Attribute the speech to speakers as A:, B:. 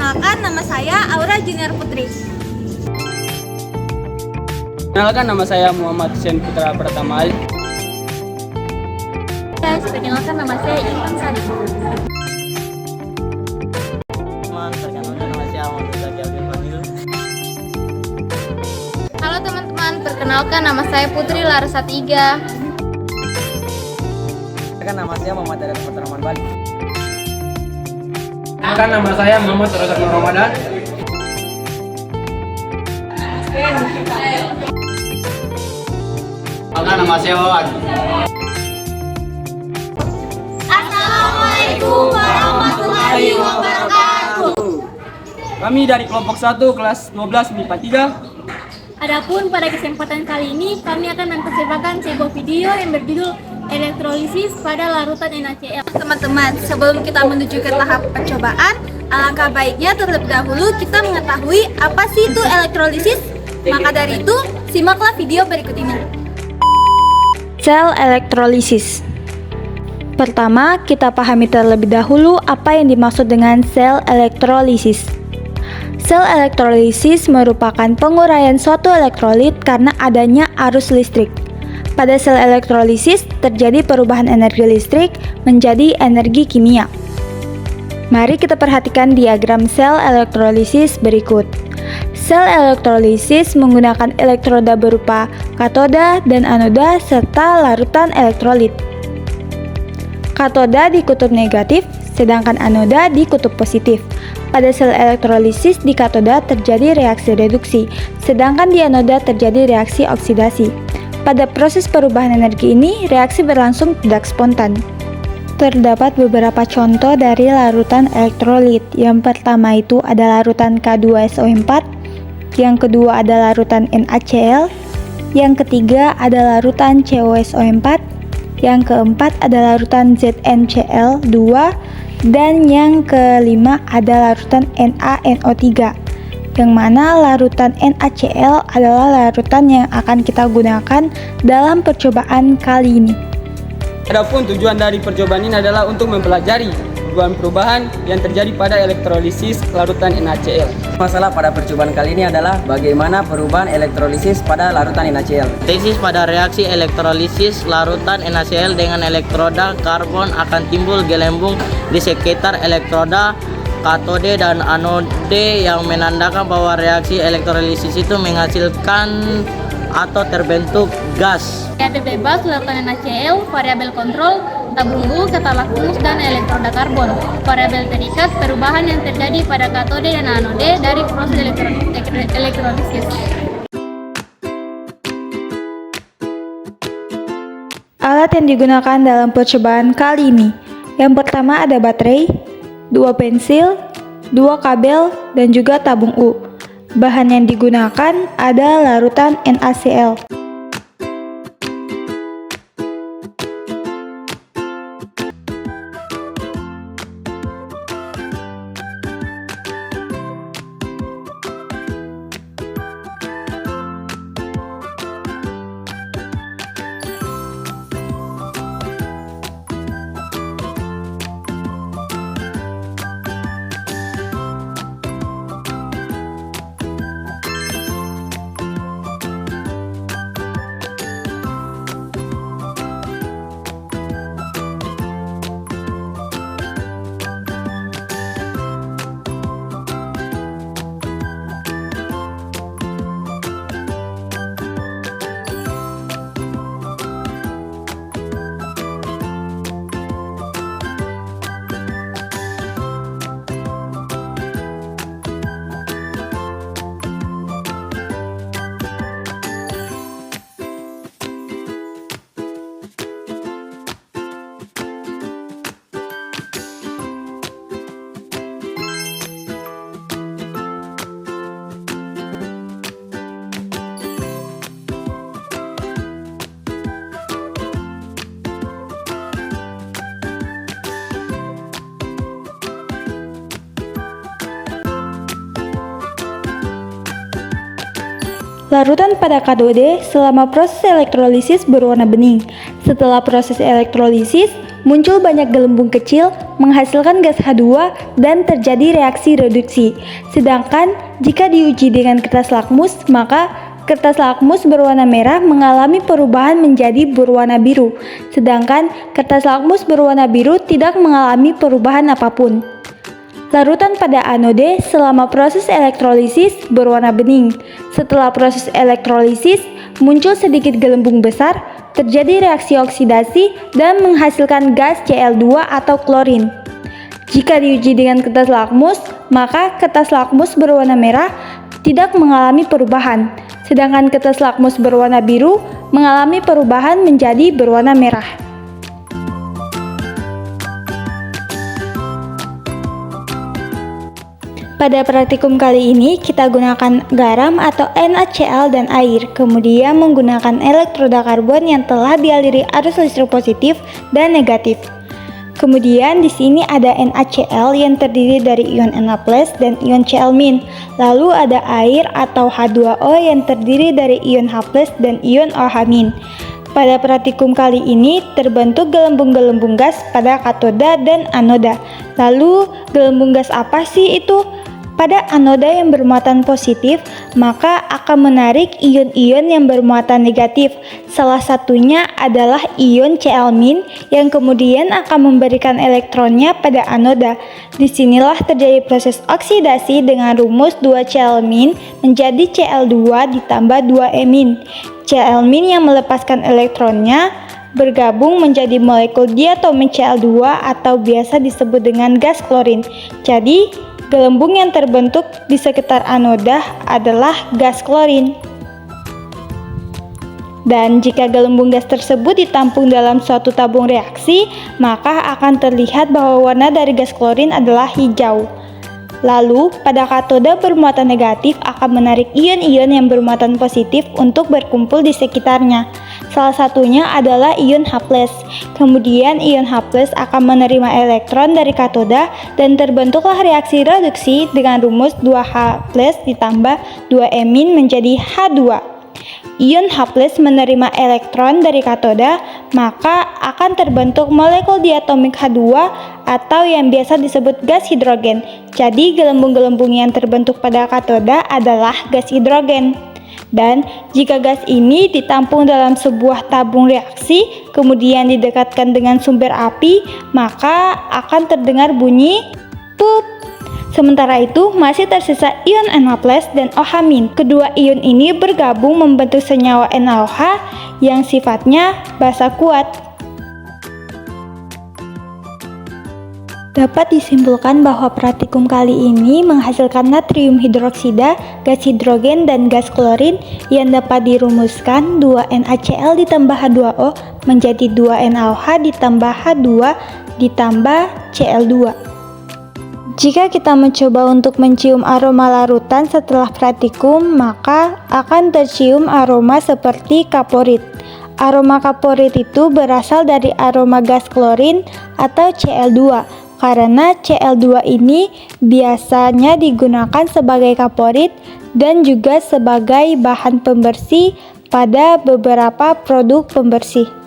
A: Perkenalkan, nama saya Aura Junior Putri.
B: Perkenalkan, nama saya Muhammad Hussein Putra Pratama.
A: Guys, perkenalkan, nama saya Intan Sari.
B: Perkenalkan, nama saya Muhammad Zaki Abdul Fadil.
A: Halo teman-teman, perkenalkan nama saya Putri Larasatiga.
B: Perkenalkan, nama saya Muhammad Adel Putra Bali. Perkenalkan, nama saya Muhammad Razak Nur Ramadan. Perkenalkan, nama saya Wawan.
A: Assalamualaikum warahmatullahi wabarakatuh.
B: Kami dari kelompok 1 kelas 12 MIPA 3.
A: Adapun pada kesempatan kali ini kami akan mempersembahkan sebuah video yang berjudul elektrolisis pada larutan NaCl. Teman-teman, sebelum kita menuju ke tahap percobaan, alangkah baiknya terlebih dahulu kita mengetahui apa sih itu elektrolisis. Maka dari itu, simaklah video berikut ini.
C: Sel elektrolisis. Pertama, kita pahami terlebih dahulu apa yang dimaksud dengan sel elektrolisis. Sel elektrolisis merupakan penguraian suatu elektrolit karena adanya arus listrik. Pada sel elektrolisis terjadi perubahan energi listrik menjadi energi kimia. Mari kita perhatikan diagram sel elektrolisis berikut. Sel elektrolisis menggunakan elektroda berupa katoda dan anoda serta larutan elektrolit. Katoda di kutub negatif, sedangkan anoda di kutub positif. Pada sel elektrolisis di katoda terjadi reaksi reduksi, sedangkan di anoda terjadi reaksi oksidasi. Pada proses perubahan energi ini, reaksi berlangsung tidak spontan. Terdapat beberapa contoh dari larutan elektrolit. Yang pertama itu ada larutan K2SO4, yang kedua ada larutan NaCl, yang ketiga ada larutan COSO4, yang keempat ada larutan ZnCl2, dan yang kelima ada larutan NaNO3. Yang mana larutan NaCl adalah larutan yang akan kita gunakan dalam percobaan kali ini.
B: Adapun tujuan dari percobaan ini adalah untuk mempelajari perubahan-perubahan yang terjadi pada elektrolisis larutan NaCl.
D: Masalah pada percobaan kali ini adalah bagaimana perubahan elektrolisis pada larutan NaCl.
E: Tesis pada reaksi elektrolisis larutan NaCl dengan elektroda karbon akan timbul gelembung di sekitar elektroda katode dan anode yang menandakan bahwa reaksi elektrolisis itu menghasilkan atau terbentuk gas.
A: Variabel bebas larutan NaCl, variabel kontrol, tabung U, katalis rumus, dan elektroda karbon. Variabel terikat perubahan yang terjadi pada katode dan anode dari proses elektrolisis.
C: Alat yang digunakan dalam percobaan kali ini. Yang pertama ada baterai, 2 pensil, 2 kabel, dan juga tabung U. Bahan yang digunakan ada larutan NaCl. Larutan pada katode selama proses elektrolisis berwarna bening. Setelah proses elektrolisis, muncul banyak gelembung kecil menghasilkan gas H2 dan terjadi reaksi reduksi. Sedangkan jika diuji dengan kertas lakmus, maka kertas lakmus berwarna merah mengalami perubahan menjadi berwarna biru. Sedangkan kertas lakmus berwarna biru tidak mengalami perubahan apapun. Larutan pada anode selama proses elektrolisis berwarna bening. Setelah proses elektrolisis, muncul sedikit gelembung besar, terjadi reaksi oksidasi dan menghasilkan gas Cl2 atau klorin. Jika diuji dengan kertas lakmus, maka kertas lakmus berwarna merah tidak mengalami perubahan, sedangkan kertas lakmus berwarna biru mengalami perubahan menjadi berwarna merah. Pada praktikum kali ini kita gunakan garam atau NaCl dan air, kemudian menggunakan elektroda karbon yang telah dialiri arus listrik positif dan negatif. Kemudian di sini ada NaCl yang terdiri dari ion Na+ dan ion Cl-. Lalu ada air atau H2O yang terdiri dari ion H+ dan ion OH-. Pada praktikum kali ini terbentuk gelembung-gelembung gas pada katoda dan anoda. Lalu gelembung gas apa sih itu? Pada anoda yang bermuatan positif, maka akan menarik ion-ion yang bermuatan negatif. Salah satunya adalah ion Cl- yang kemudian akan memberikan elektronnya pada anoda. Disinilah terjadi proses oksidasi dengan rumus 2Cl- menjadi Cl2 ditambah 2E-. Cl- yang melepaskan elektronnya bergabung menjadi molekul diatomik Cl2 atau biasa disebut dengan gas klorin. Jadi, gelembung yang terbentuk di sekitar anoda adalah gas klorin. Dan jika gelembung gas tersebut ditampung dalam suatu tabung reaksi, maka akan terlihat bahwa warna dari gas klorin adalah hijau. Lalu, pada katoda bermuatan negatif akan menarik ion-ion yang bermuatan positif untuk berkumpul di sekitarnya. Salah satunya adalah ion H+. Kemudian ion H+ akan menerima elektron dari katoda dan terbentuklah reaksi reduksi dengan rumus 2H+ ditambah 2E- menjadi H2. Ion H+ menerima elektron dari katoda, maka akan terbentuk molekul diatomik H2 atau yang biasa disebut gas hidrogen. Jadi gelembung-gelembung yang terbentuk pada katoda adalah gas hidrogen. Dan jika gas ini ditampung dalam sebuah tabung reaksi, kemudian didekatkan dengan sumber api, maka akan terdengar bunyi pup. Sementara itu, masih tersisa ion Na+ dan OH-. Kedua ion ini bergabung membentuk senyawa NaOH yang sifatnya basa kuat. Dapat disimpulkan bahwa praktikum kali ini menghasilkan natrium hidroksida, gas hidrogen, dan gas klorin yang dapat dirumuskan 2NaCl ditambah H2O menjadi 2NaOH ditambah H2 ditambah Cl2. Jika kita mencoba untuk mencium aroma larutan setelah praktikum, maka akan tercium aroma seperti kaporit. Aroma kaporit itu berasal dari aroma gas klorin atau Cl2. Karena Cl2 ini biasanya digunakan sebagai kaporit dan juga sebagai bahan pembersih pada beberapa produk pembersih.